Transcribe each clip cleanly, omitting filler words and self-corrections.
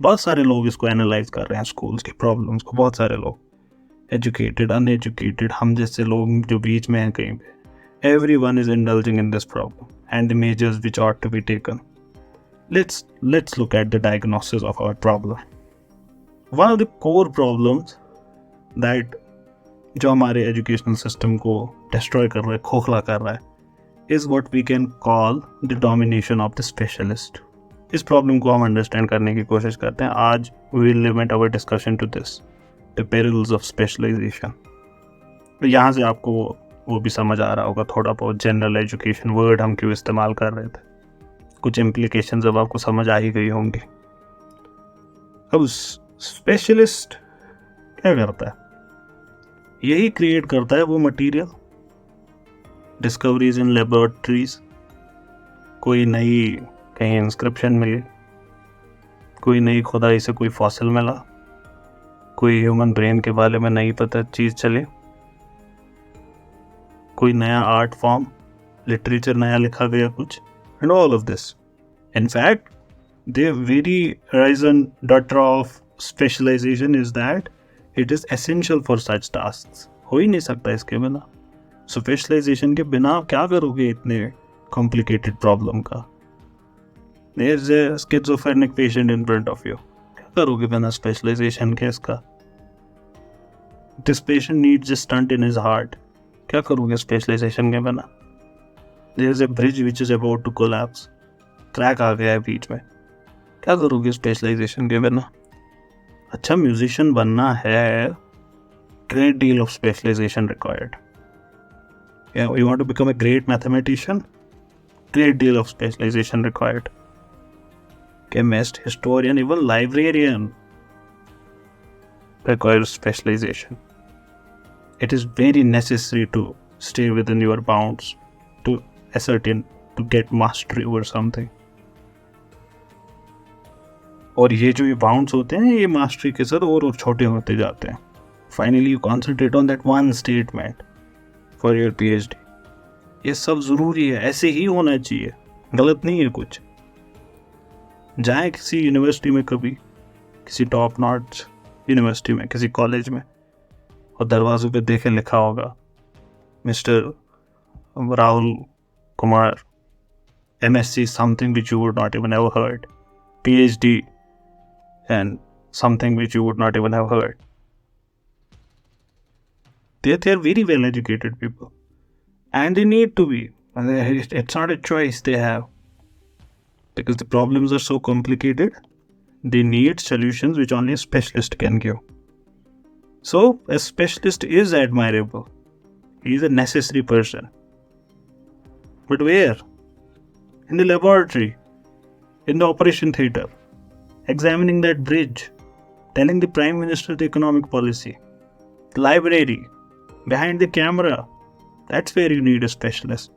बहुत सारे लोग इसको एनालाइज कर रहे हैं, स्कूल्स की प्रॉब्लम्स को, बहुत सारे लोग, एजुकेटेड, अनएजुकेटेड, हम जैसे लोग जो बीच में हैं कहीं पे, everyone is indulging in this problem and the measures which ought to be taken. Let's look at the diagnosis of our problem. One of the core problems that जो हमारे एजुकेशनल सिस्टम को डिस्ट्रॉय कर रहा है, खोखला कर रहा है, is what we can call the domination of the specialist. इस प्रॉब्लम को हम अंडरस्टैंड करने की कोशिश करते हैं. आज we will limit our discussion to this, the perils of specialization. यहाँ से आपको वो भी समझ आ रहा होगा थोड़ा बहुत जनरल एजुकेशन वर्ड हम क्यों इस्तेमाल कर रहे थे, कुछ इम्प्लीकेशंस अब आपको समझ आ ही गई होंगी. अब स्पेशलिस्ट क्या करता है? यही क्रिएट करता है वो मटेरियल, डिस्कवरीज इन लेबोरेटरीज, कोई नई कहीं इंस्क्रिप्शन मिली, कोई नई खुदाई से कोई फॉसिल मिला, कोई ह्यूमन ब्रेन के बारे में नई पता चीज़ चली, कोई नया आर्ट फॉर्म, लिटरेचर नया लिखा गया कुछ, and all of this. In fact the very raison d'être of specialisation is that it is essential for such task. हो ही नहीं सकता इसके बिना. स्पेशलाइजेशन के बिना आप क्या करोगे इतने कॉम्प्लिकेटेड प्रॉब्लम का? There's a schizophrenic patient in front of you. क्या करोगे बिना स्पेशलाइजेशन के इसका? This patient needs a stunt in his heart. क्या करोगे स्पेशलाइजेशन के बिना? There's a bridge which is about to collapse. Crack आ गया है बीच में. क्या करोगे स्पेशलाइजेशन के बिना? अच्छा म्यूजिशियन बनना है, great deal of specialization required. Yeah, you want to become a great mathematician? Great deal of specialization required. Chemist, historian, even librarian requires specialization. It is very necessary to stay within your bounds, to ascertain, to get mastery over something. और ये जो ये bounds होते हैं ये mastery के साथ और छोटे होते जाते हैं. Finally you concentrate on that one statement for your PhD. ये सब ज़रूरी है, ऐसे ही होना चाहिए, गलत नहीं है कुछ. जाए किसी यूनिवर्सिटी में, कभी किसी टॉप नॉच यूनिवर्सिटी में, किसी कॉलेज में, और दरवाज़ों पे देखे लिखा होगा mister Rahul Kumar, MSc something which you would not even have heard, PhD and something which you would not even have heard. They are very well educated people and they need to be. It's not a choice they have. Because the problems are so complicated, they need solutions which only a specialist can give. So, a specialist is admirable. He is a necessary person. But where? In the laboratory, in the operation theatre, examining that bridge, telling the Prime Minister the economic policy, the library, behind the camera. That's where you need a specialist.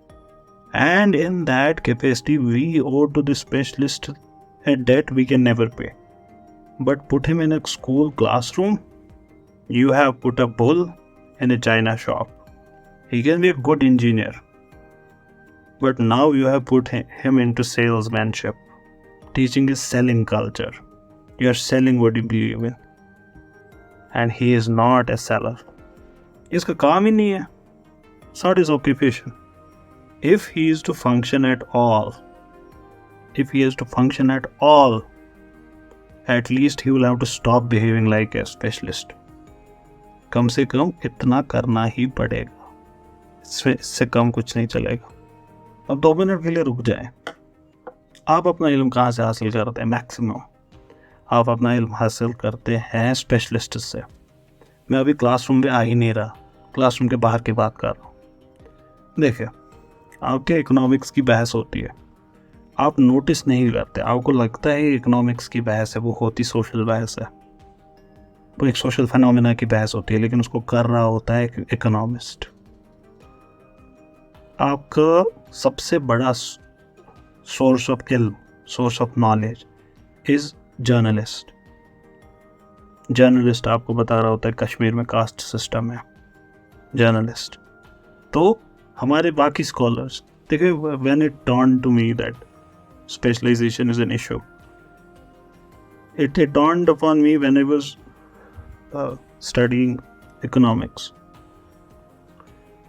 And in that capacity, we owe to the specialist a debt we can never pay. But put him in a school classroom, you have put a bull in a china shop. He can be a good engineer. But now you have put him into salesmanship. Teaching is selling culture. You are selling what you believe in. And he is not a seller. इसका काम ही नहीं है. It's not his occupation. If he is to function at all, at least he will have to stop behaving like a specialist. कम से कम इतना करना ही पड़ेगा. इससे कम कुछ नहीं चलेगा. अब 2 मिनट के लिए रुक जाए. आप अपना इल्म कहाँ से हासिल करते हैं? मैक्सिमम आप अपना इल्म हासिल करते हैं स्पेशलिस्ट से। मैं अभी क्लासरूम में आ ही नहीं रहा, क्लासरूम के बाहर की बात कर रहा हूँ। देखिए, आपके इकोनॉमिक्स की बहस होती है, आप नोटिस नहीं करते, आपको लगता है इकोनॉमिक्स की बहस है, वो होती सोशल बहस है, वो एक सोशल फिनोमेना की बहस होती है, लेकिन उसको कर रहा होता है एक इकोनॉमिस्ट। आपका सबसे बड़ा सोर्स ऑफ इल्म, source of knowledge is journalist. Journalist आपको बता रहा होता है कश्मीर में कास्ट सिस्टम है, जर्नलिस्ट। तो हमारे बाकी स्कॉलर्स, देखिए, when it turn to me that specialisation is an issue, it dawned upon me when I was studying economics.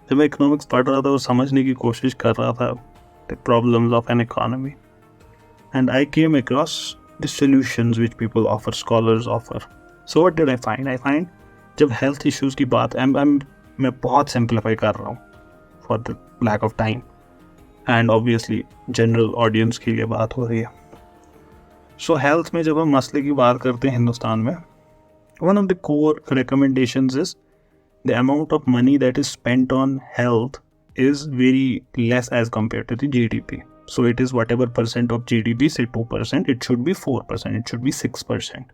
जब मैं इकोनॉमिक्स पढ़ रहा था और समझने की कोशिश कर रहा था the problems of an economy, and I came across the solutions which people offer, scholars offer. So what did I find? I find जब health issues की बात, मैं बहुत simplify कर रहा हूँ for the lack of time, and obviously general audience के लिए बात हो रही है. So health में जब हम मसले की बात करते हैं हिंदुस्तान में, one of the core recommendations is the amount of money that is spent on health is very less as compared to the GDP. So it is whatever percent of GDP, say 2%, it should be 4%, it should be 6%.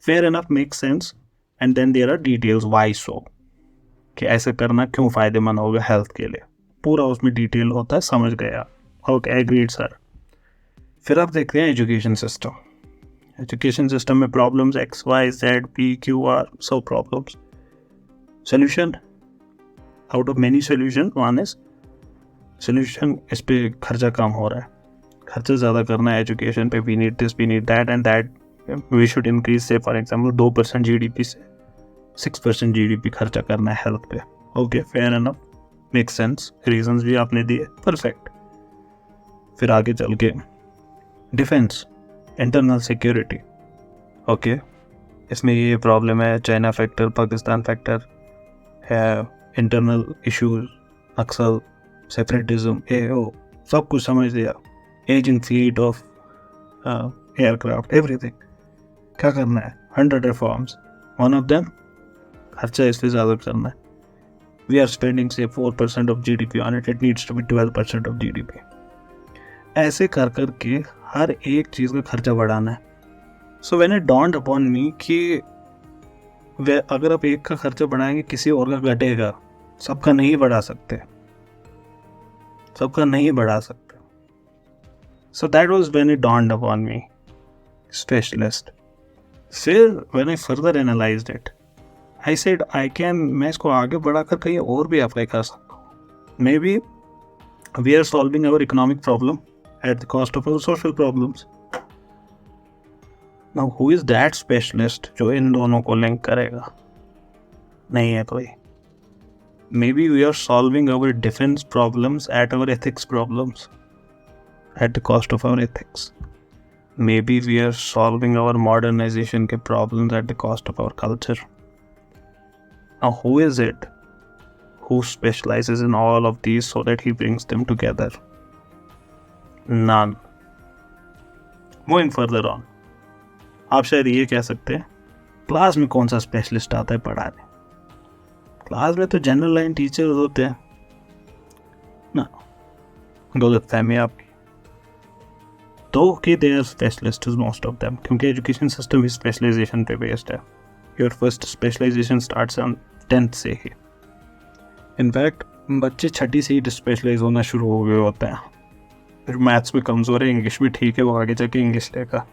Fair enough, makes sense. And then there are details why so. कि ऐसे करना क्यों फ़ायदेमंद होगा health के लिए, पूरा उसमें डिटेल होता है, समझ गया, ओके, एग्रीड सर। फिर आप देखते हैं एजुकेशन सिस्टम। एजुकेशन सिस्टम में problems X Y Z P Q R, so problems. Solution, out of many solution, one is solution, इस पे खर्चा कम हो रहा है, खर्चा ज़्यादा करना है एजुकेशन पे, we need this, we need that and that, we should increase, say for example 2% GDP से 6% GDP खर्चा करना है हेल्थ पे। Okay, fair enough, make sense, reasons भी आपने दिए, परफेक्ट। फिर आगे चल के डिफेंस, इंटरनल सिक्योरिटी, ओके, इसमें ये प्रॉब्लम है, चाइना फैक्टर, पाकिस्तान फैक्टर है, इंटरनल इश्यूज, नक्सल, सेपरेटिज्म, सब कुछ समझ लिया, ageing fleet of aircraft, everything. क्या करना है? 100 रिफॉर्म्स, वन ऑफ देम खर्चा इसलिए ज़्यादा करना है, we are spending say 4% of GDP on it, it needs to be 12% of GDP। ऐसे कर कर के हर एक चीज़ का खर्चा बढ़ाना है। So when it dawned upon मी कि अगर आप एक का खर्चा बढ़ाएंगे किसी और का घटेगा, सबका नहीं बढ़ा सकते, सबका नहीं बढ़ा सकते। So that was when it dawned upon me specialist. फिर when I further analysed it, I said मैं इसको आगे बढ़ाकर कहीं और भी अप्लाई कर सकता हूँ। Maybe we are solving our economic problem at the cost of our social problems. Now who is that specialist जो इन दोनों को लिंक करेगा? नहीं है कोई। Maybe we are solving our defense problems at our ethics problems, at the cost of our ethics. Maybe we are solving our modernization के problems at the cost of our culture. Now who is it who specializes in all of these so that he brings them together? None. Moving further on, आप शायद ये कह सकते हैं class में कौन सा स्पेशलिस्ट आता है पढ़ाने, क्लास में तो जनरल लाइन टीचर्स होते हैं ना। गलत फहमी आपकी। तो कि they are specialist most of them, क्योंकि एजुकेशन सिस्टम भी स्पेशलाइजेशन पे बेस्ड है। Your first specialisation starts on 10th से ही। इनफैक्ट बच्चे 6ठी से ही स्पेशलाइज होना शुरू हो गए होते हैं। फिर मैथ्स में कमज़ोर है, इंग्लिश भी ठीक है, वो आगे जाके इंग्लिश लेगा।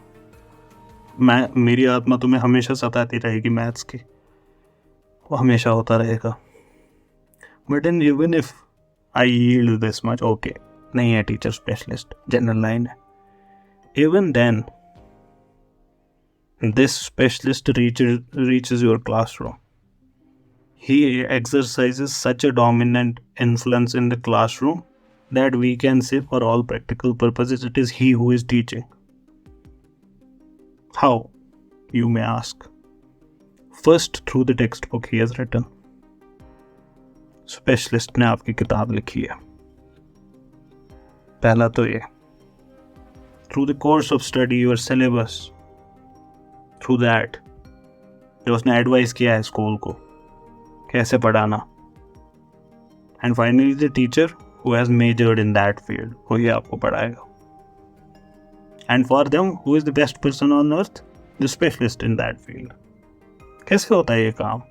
मेरी आत्मा तुम्हें हमेशा सताती रहेगी मैथ्स की, वो हमेशा होता रहेगा। But in even if I yield this much, okay, नहीं है टीचर स्पेशलिस्ट, जनरल लाइन है, even then this specialist reaches your classroom. He exercises such a dominant influence in the classroom that we can say for all practical purposes it is he who is teaching. How, you may ask? First, through the textbook he has written. Specialist ने आपकी किताब लिखी है, पहला तो ये। Through the course of study, your syllabus, through that, जो उसने एडवाइस किया है स्कूल को कैसे पढ़ाना, and finally the teacher who has majored in that field, वही आपको पढ़ाएगा. And for them who is the best person on earth, the specialist in that field. कैसे होता है ये काम?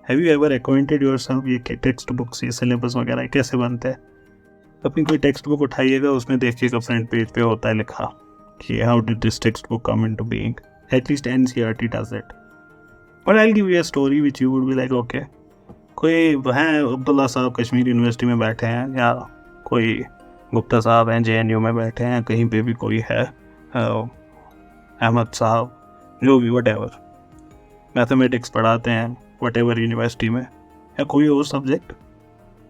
Have you ever acquainted yourself? ये टेक्स्ट बुक्स, ये सिलेबस वगैरह कैसे बनते हैं? अपनी कोई टेक्स्ट बुक उठाइएगा, उसमें देखिएगा फ्रंट पेज पे होता है लिखा कि how did this text book come into being. At least NCERT does it. But I will give you a story which you would be like okay. कोई हैं अब्दुल्ला साहब कश्मीर यूनिवर्सिटी में बैठे हैं, या कोई गुप्ता साहब हैं जेएनयू में बैठे हैं, कहीं पे भी कोई है, अहमद साहब, जो भी वट एवर मैथमेटिक्स पढ़ाते हैं वट एवर यूनिवर्सिटी में, या कोई और subject,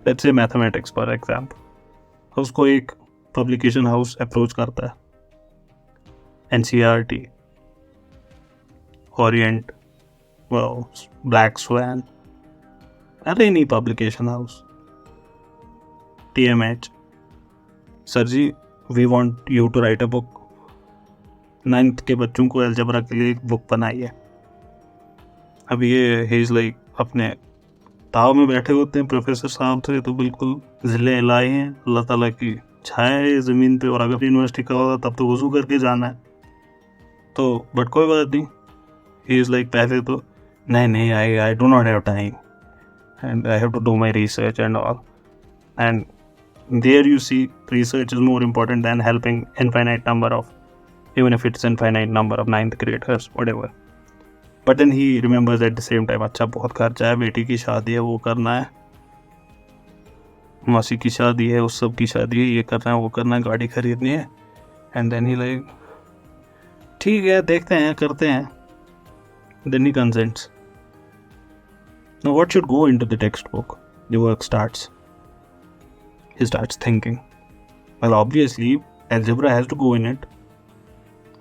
let's say mathematics for example. उसको एक पब्लिकेशन हाउस अप्रोच करता है, एनसीईआरटी, ओरिएंट, ब्लैक स्वैन, अरे नहीं publication house, TMH, sir ji we want you to write a book, 9th के बच्चों को अलजेब्रा के लिए एक बुक बनाई है. अब ये ही इज लाइक अपने ताव में बैठे होते हैं प्रोफेसर साहब थे तो बिल्कुल ज़िले लाए हैं, अल्लाह ताला की छाया है ज़मीन पे, और अगर यूनिवर्सिटी का होगा तब तो वज़ू करके जाना है. तो बट कोई बात नहीं, ही इज़ लाइक पहले तो नहीं I do not have time and I have to do my research and all. And there you see research is more important than helping infinite number of, even if it's infinite number of 9th graders, whatever. But then he remembers at the same time, अच्छा बहुत खर्चा है, बेटी की शादी है, वो करना है, मौसी की शादी है, उस सब की शादी है, ये करना है, वो करना है, गाड़ी खरीदनी है. And then he like, ठीक है देखते हैं, करते हैं. Then he consents. Now what should go into the textbook? The work starts. He starts thinking. Well, obviously, algebra has to go in it.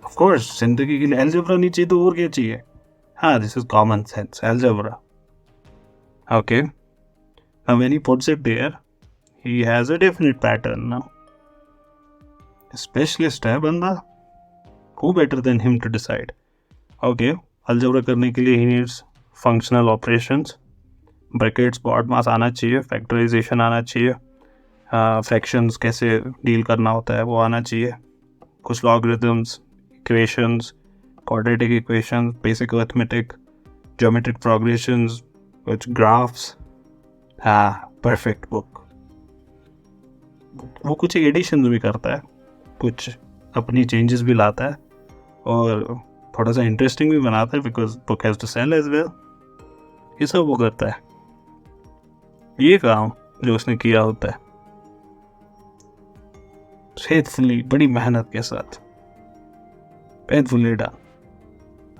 Of course, जिंदगी के लिए algebra नहीं चाहिए तो और क्या चाहिए? हाँ, this is common sense, algebra. Okay. Now when he puts it there, he has a definite pattern now. Specialist है बंदा. Who better than him to decide? Okay, algebra करने के लिए he needs functional operations. Brackets, broad mass आना चाहिए, factorization आना चाहिए, fractions कैसे deal करना होता है वो आना चाहिए, कुछ logarithms, equations, quadratic equations, basic arithmetic, geometric progressions, which graphs. Perfect book. वो कुछ एडिशंस भी करता है, कुछ अपनी चेंजेस भी लाता है, और थोड़ा सा इंटरेस्टिंग भी बनाता है because book has to sell as well. ये सब वो करता है. ये काम जो उसने किया होता है फेथफुली, बड़ी मेहनत के साथ, पेनफुली डन.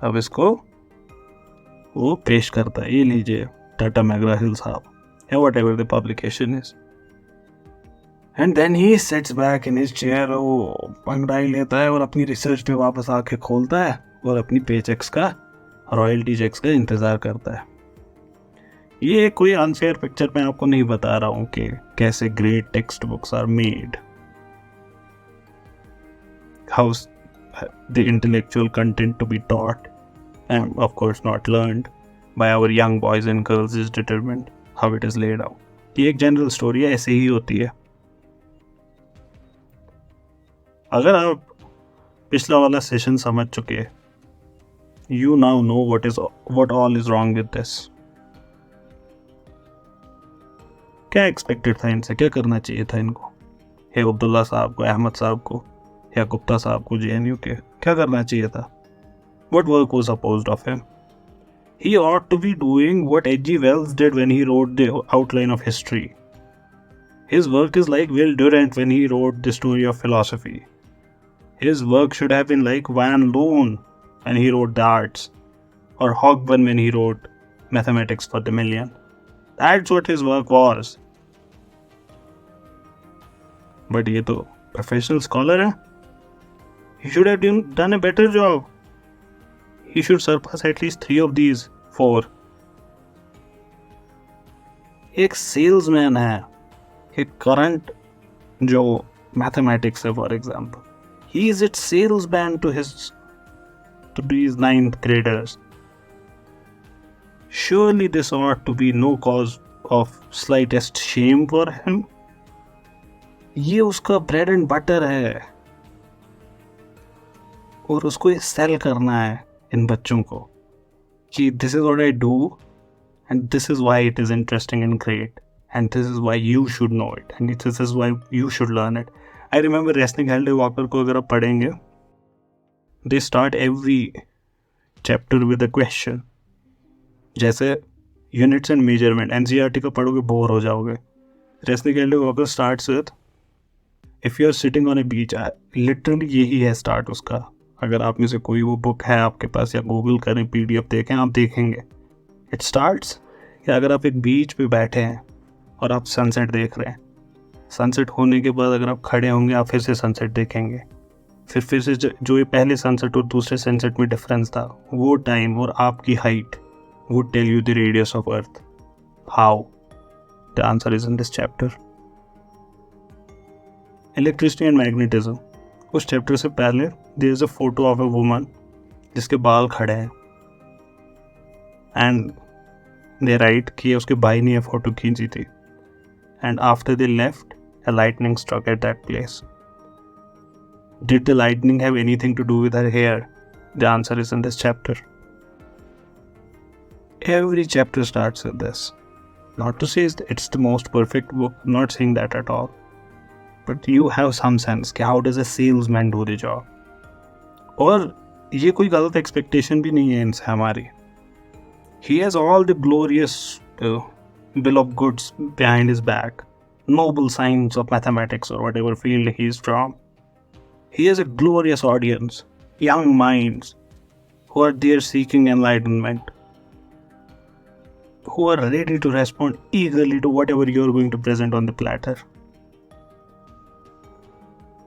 अब इसको वो पेश करता है, ये लीजिए टाटा मैग्रा हिल साहब, या whatever the publication is. And then he sets back in his chair, वो पंगड़ाई लेता है और अपनी रिसर्च पे वापस आके खोलता है और अपनी पे चेक्स का, रॉयल्टी चेक्स का इंतज़ार करता है. ये कोई अनफेयर पिक्चर मैं आपको नहीं बता रहा हूँ कि कैसे great text books are made, how the intellectual content to be taught and of course not learned by our young boys and girls is determined how it is laid out. ये एक जनरल स्टोरी है, ऐसे ही होती है. अगर आप पिछला वाला सेशन समझ चुके, you now know what all is wrong with this. क्या एक्सपेक्टेड था इनसे, क्या करना चाहिए था इनको, हे अब्दुल्ला साहब को, अहमद साहब को, या गुप्ता साहब को जेएनयू के, क्या करना चाहिए था? What work was supposed of him? He ought to be doing what H.G. Wells did when he wrote the outline of history. His work is like Will Durant when he wrote the story of philosophy. His work should have been like Van Loon when he wrote the arts, or Hogben when he wrote mathematics for the million. That's what his work was. But ये तो professional scholar है. He should have done a better job. He should surpass at least 3 of these 4. एक salesman है, एक current जो mathematics है for example, he is it salesman to his to these 9th graders. Surely this ought to be no cause of slightest shame for him. ये उसका bread and butter है और उसको ये सेल करना है इन बच्चों को कि this is what I do and this is why it is interesting and great and this is why you should know it and this is why you should learn it. I remember Resnick Halde Walker को अगर आप पढ़ेंगे, they start every chapter with a question. जैसे units and measurement NCERT का पढ़ोगे bore हो जाओगे. Resnick Halde Walker starts with if you are sitting on a beach. Literally यही है स्टार्ट उसका. अगर आप में से कोई वो बुक है आपके पास या गूगल करें PDF देखें आप देखेंगे. इट स्टार्ट्स कि अगर आप एक बीच पे बैठे हैं और आप सनसेट देख रहे हैं, सनसेट होने के बाद अगर आप खड़े होंगे आप फिर से सनसेट देखेंगे, फिर से जो ये पहले सनसेट और दूसरे सनसेट में डिफरेंस था वो टाइम और आपकी height would tell you the radius of earth. How? The answer is in this chapter. Electricity and magnetism. उस चैप्टर से पहले there is a photo of a woman जिसके बाल खड़े हैं and they write कि उसके भाई ने ये फोटो खींची थी and after they left a lightning struck at that place. Did the lightning have anything to do with her hair? The answer is in this chapter. Every chapter starts with this. Not to say it's the most perfect book, I'm not saying that at all. But you have some sense कि how does a salesman do the job? और ये कोई गलत expectation भी नहीं है इनसे हमारी. He has all the glorious bill of goods behind his back, noble science of mathematics or whatever field he is from. He has a glorious audience, young minds who are there seeking enlightenment, who are ready to respond eagerly to whatever you are going to present on the platter.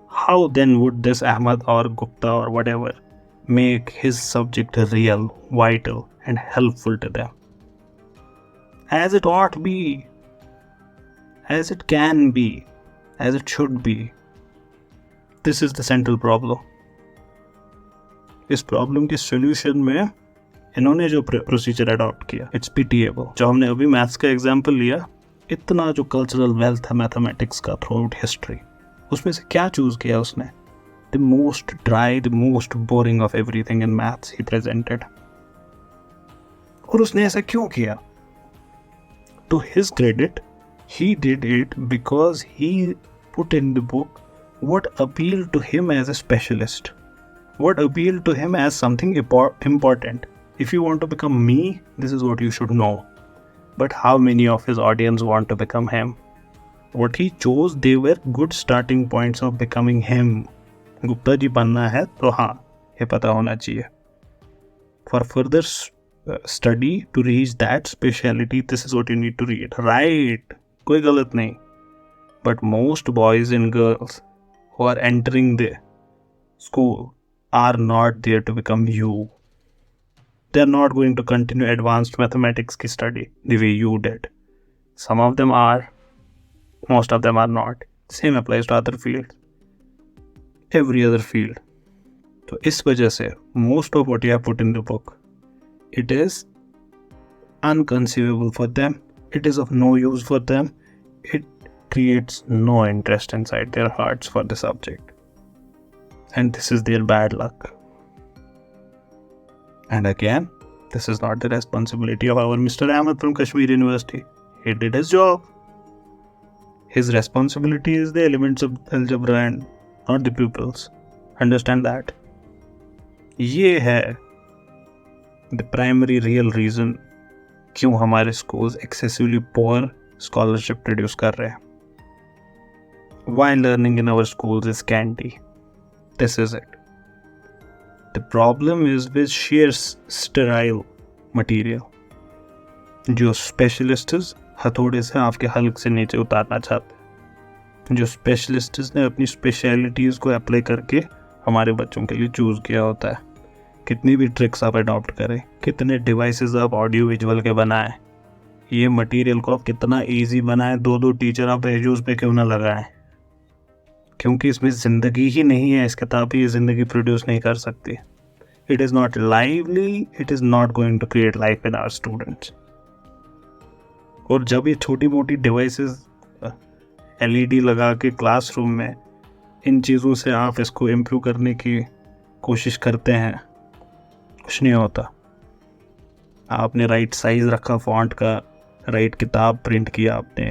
How then would this Ahmad or Gupta or whatever make his subject real, vital and helpful to them? As it ought to be, as it can be, as it should be. This is the central problem. इस problem के solution में इन्होंने जो procedure adopt किया, it's pitiable. जो हमने अभी maths का एग्जांपल लिया, इतना जो कल्चरल वेल्थ है मैथमेटिक्स का थ्रू आउट हिस्ट्री, उसमें से क्या चूज किया उसने? The most dry, the most boring of everything in maths he presented. और उसने ऐसा क्यों किया? To his credit, he did it because he put in the book what appealed to him as a specialist, what appealed to him as something important. If you want to become me, this is what you should know. But how many of his audience want to become him? What he chose, they were good starting points of becoming him. Gupta ji बनना है तो हाँ, ये पता होना चाहिए. For further study to reach that speciality, this is what you need to read. Right? कोई गलत नहीं. But most boys and girls who are entering the school are not there to become you. They are not going to continue advanced mathematics की study the way you did. Some of them are, most of them are not. Same applies to other fields. Every other field. तो इस वजह से most of what you have put in the book, it is unconceivable for them. It is of no use for them. It creates no interest inside their hearts for the subject. And this is their bad luck. And again, this is not the responsibility of our Mr. Ahmed from Kashmir University. He did his job. His responsibility is the elements of algebra and not the pupils. Understand that. ये है the primary real reason क्यों हमारे schools excessively poor scholarship produce कर रहे हैं. Why learning in our schools is scanty. This is it. The problem is with sheer sterile material. जो specialists हथौड़े से आपके हल्क से नीचे उतारना चाहते हैं, जो specialists ने अपनी specialities को अप्लाई करके हमारे बच्चों के लिए चूज किया होता है. कितनी भी ट्रिक्स आप अडॉप्ट करें, कितने डिवाइसेस आप ऑडियो विजुअल के बनाएं, ये मटेरियल को आप कितना इजी बनाएं, दो टीचर आप एजूज पे क्यों ना लगाएं, क्योंकि इसमें ज़िंदगी ही नहीं है. इस किताब ही ज़िंदगी प्रोड्यूस नहीं कर सकती. it is not lively, it is not going to create life in our students. और जब ये छोटी मोटी डिवाइसेस LED लगा के क्लासरूम में इन चीज़ों से आप इसको इम्प्रूव करने की कोशिश करते हैं, कुछ नहीं होता. आपने राइट साइज रखा फॉन्ट का, राइट किताब प्रिंट किया आपने,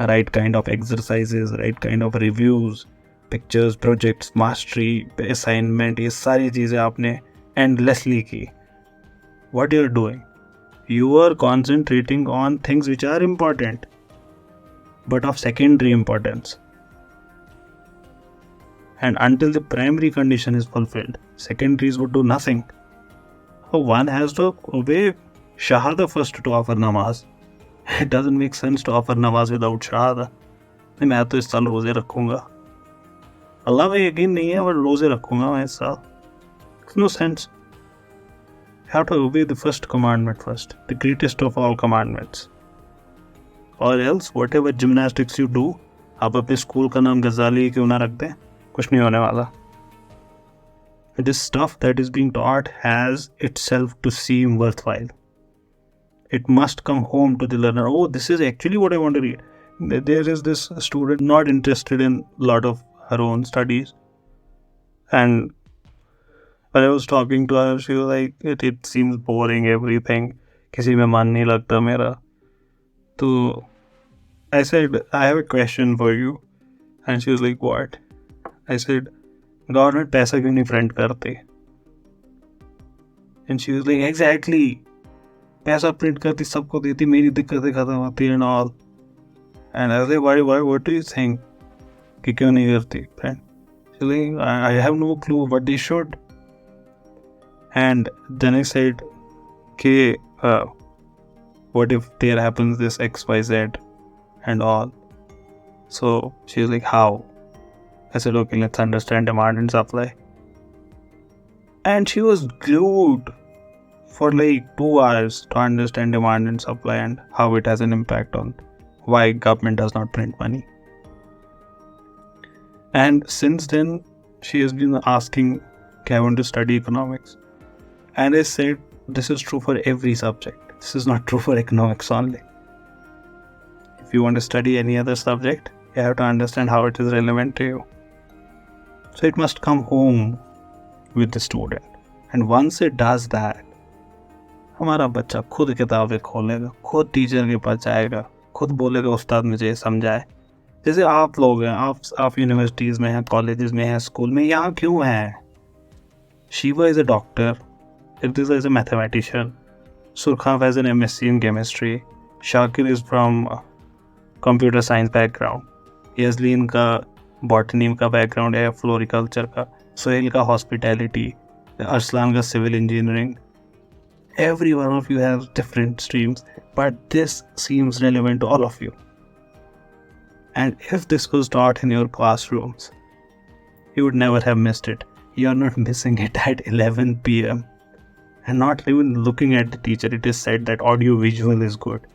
right kind of exercises, right kind of reviews, pictures, projects, mastery, assignment, ये सारी चीज़ें आपने एंडलेसली की. What you are doing? You are concentrating on things which are important but of secondary importance, and until the primary condition is fulfilled, secondaries would do nothing. So one has to obey shahada first to offer namaz. It doesn't make sense to offer namaz without shahada. नहीं, मैं तो इस साल रोजे रखूंगा, अल्लाह में यकीन नहीं है पर रोजे रखूंगा मैं इस साल. No sense. You have to obey the first commandment first, the greatest of all commandments. Or else, whatever gymnastics you do, आप अपने स्कूल का नाम गजाली क्यों ना रख दें, कुछ नहीं होने वाला. This stuff that is being taught has itself to seem worthwhile. It must come home to the learner. Oh, this is actually what I want to read. There is this student not interested in a lot of her own studies, and when I was talking to her, she was like, it seems boring, everything. किसी में मन नहीं लगता मेरा. तो I said, I have a question for you. And she was like, what? I said, government पैसा क्यों नहीं print करते? And she was like, exactly. पैसा print करती, सबको देती, मेरी दिक्कतें खत्म होती and all. And I was like, why, what do you think? कि क्यों नहीं करती print? She was like, I have no clue, but they should. And then I said, okay, what if there happens this XYZ and all? So she was like, how? I said, okay, let's understand demand and supply. And she was glued for like 2 hours to understand demand and supply and how it has an impact on why government does not print money. And since then, she has been asking, okay, I want to study economics. And I said, this is true for every subject. This is not true for economics only. If you want to study any other subject, you have to understand how it is relevant to you. So it must come home with the student. And once it does that, हमारा बच्चा खुद किताबें खोलेगा, खुद teacher के पास जाएगा, खुद बोलेगा उस्ताद मुझे समझाए. जैसे आप लोग हैं, आप यूनिवर्सिटीज़ में हैं, कॉलेजेस में हैं, स्कूल में, यहाँ क्यों हैं? Shiva is a doctor, Irtiza is a mathematician, Sull Kaak has an MSc in chemistry, Shakir is from computer science background, Yazleen का botany का background है, floriculture का, Sohail का hospitality, Arslan का civil engineering. Every one of you has different streams, but this seems relevant to all of you. And if this was taught in your classrooms, you would never have missed it. You are not missing it at 11 p.m. and not even looking at the teacher. It is said that audio visual is good.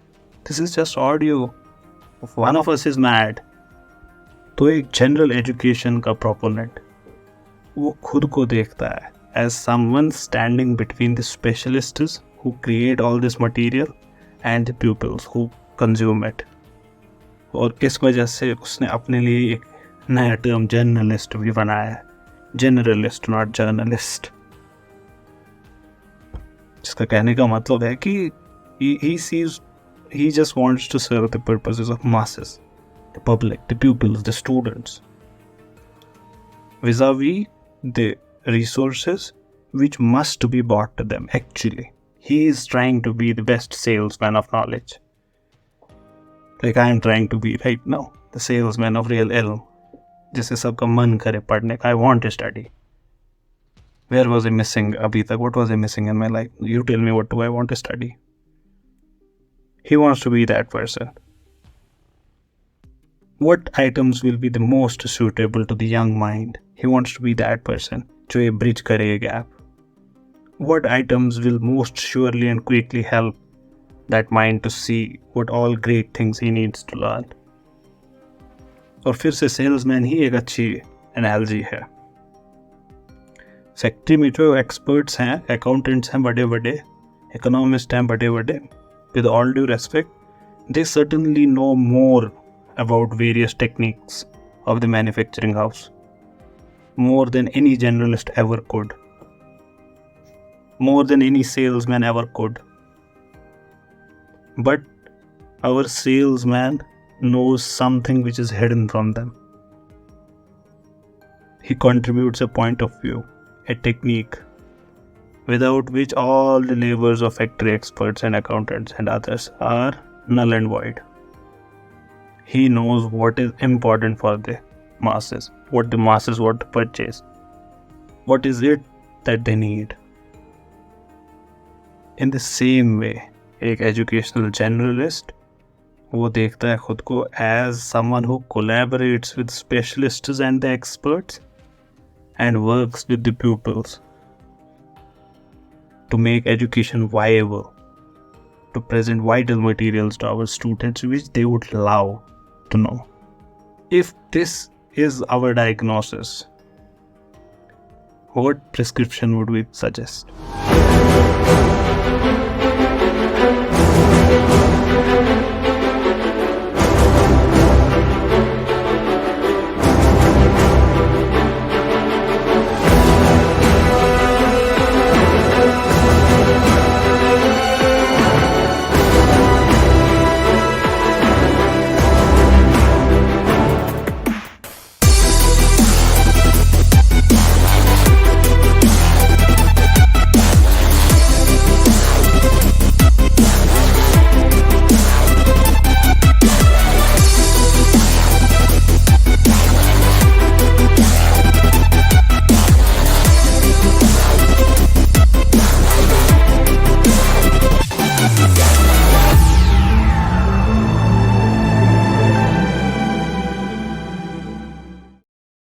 This is just audio. If one of us is mad, तो एक general education का proponent वो खुद को देखता है as someone standing between the specialists who create all this material and the pupils who consume it. और इस वजह से उसने अपने लिए एक नया term journalist भी बनाया है. Generalist, not journalist. जिसका कहने का मतलब है कि he just wants to serve the purposes of masses, the public, the pupils, the students, vis-a-vis the resources which must be brought to them. Actually, he is trying to be the best salesman of knowledge, like I am trying to be right now, the salesman of real ilm, जिसे सबका मन करे पढ़ने का. I want to study. Where was I missing abhi tak? What was I missing in my life? You tell me, what do I want to study? He wants to be that person. What items will be the most suitable to the young mind? He wants to be that person. जो ये bridge करे ये gap. What items will most surely and quickly help that mind to see what all great things he needs to learn? और फिर से salesman ही एक अच्छी analogy है. फैक्ट्री में जो एक्सपर्ट्स हैं, अकाउंटेंट्स हैं बड़े बड़े, इकोनॉमिस्ट हैं बड़े बड़े, with all due respect, they certainly know more about various techniques of the manufacturing house, more than any generalist ever could, more than any salesman ever could. But our salesman knows something which is hidden from them. He contributes a point of view, a technique, without which all the labors of factory experts and accountants and others are null and void. He knows what is important for the masses, what the masses want to purchase, what is it that they need. In the same way, एक educational generalist वो देखता है खुद को as someone who collaborates with specialists and the experts and works with the pupils to make education viable, to present vital materials to our students which they would love to know. If this is our diagnosis, what prescription would we suggest?